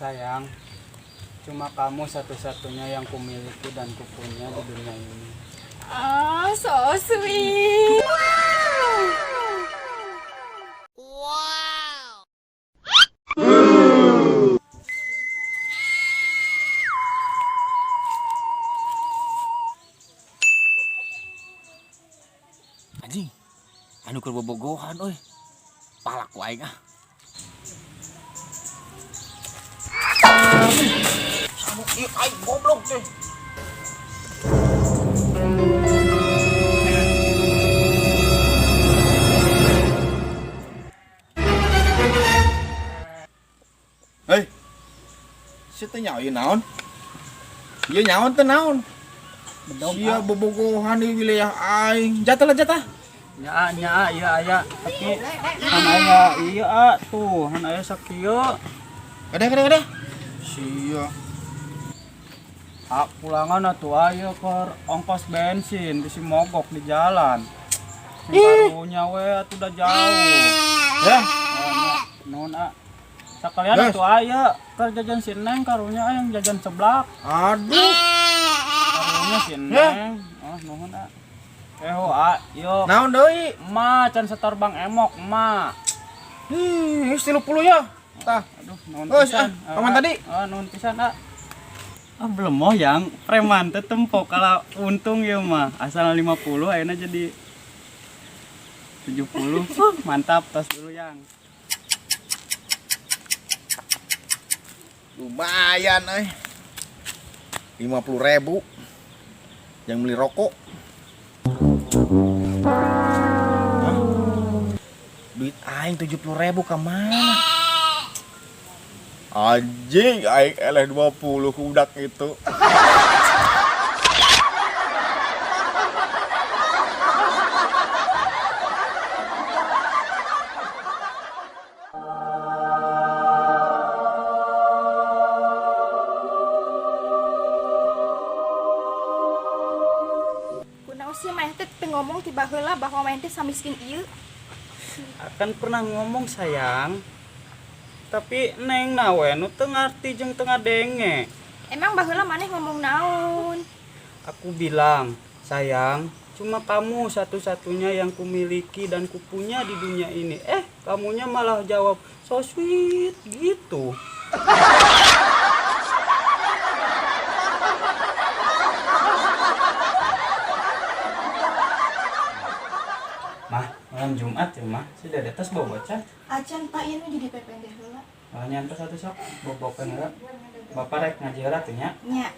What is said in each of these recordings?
Sayang, cuma kamu satu-satunya yang kumiliki dan kupunya di dunia ini. Ah, so sweet. Wow. Anjing, anu keur bobogohan euy. Palak wae ah. Sabuk ieu aing goblok teh. Hei. Si teh nyawa ieu naon? Ieu nyaon teh naon? Sia bobogohan di wilayah aing. Jatah lah jatah. Nya iya aya, tapi han aya iya tuh, han aya sakieu. Gede. Sia. Hak pulangan atuh aya keur ongkos bensin bisi mogok di jalan. Barunya we atuh udah jauh. Ya, Naon sakalian atuh aya keur jajan si Neng karunya aya yang jajan seblak. aduh. Karunya si Neng. Oh, nuhun yo. Naon deui? Ma can setor Bang Emok, ma. 30 ya. Tah. Aduh, nuhun Oh, pisan. paman tadi. Nuhun pisan, belum mau yang preman teh tempok kalau untung ya mah. Asal 50 ayeuna jadi 70. Mantap, tos dulu yang. Lumayan 50.000 yang beli rokok. Hah? Duit aing 70.000 ka mana? Anjing, aing eleh 20 kudak itu. Si main teh ngomong tiba heula bahwa main teh samiskin ieu. Akan pernah ngomong sayang. Tapi Neng nawe nu teu ngarti jeung teu ngadenge. Emang baheula maneh ngomong naon? Aku bilang, sayang, cuma kamu satu-satunya yang kumiliki dan kupunya di dunia ini. Kamunya malah jawab so sweet gitu. Mah, malam Jumat ya mah, sudah di atas bawa bocah. Acan Pak ieu jadi pependeh heula. Nyantos satu sok, bobokan heula. Bapak rek ngaji heula teh nya. Nya.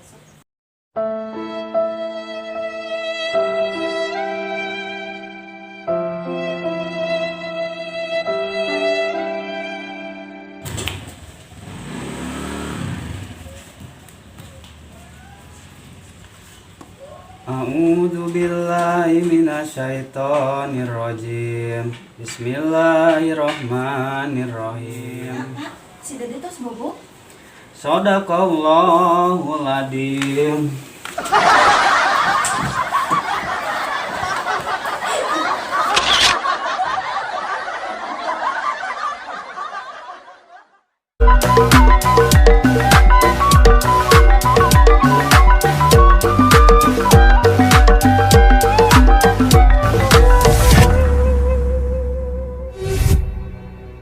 A'udzu billahi minasyaitonir rajim. Bismillahirrahmanirrahim. Si Dede tos bobo. Shadaqallahul adzim.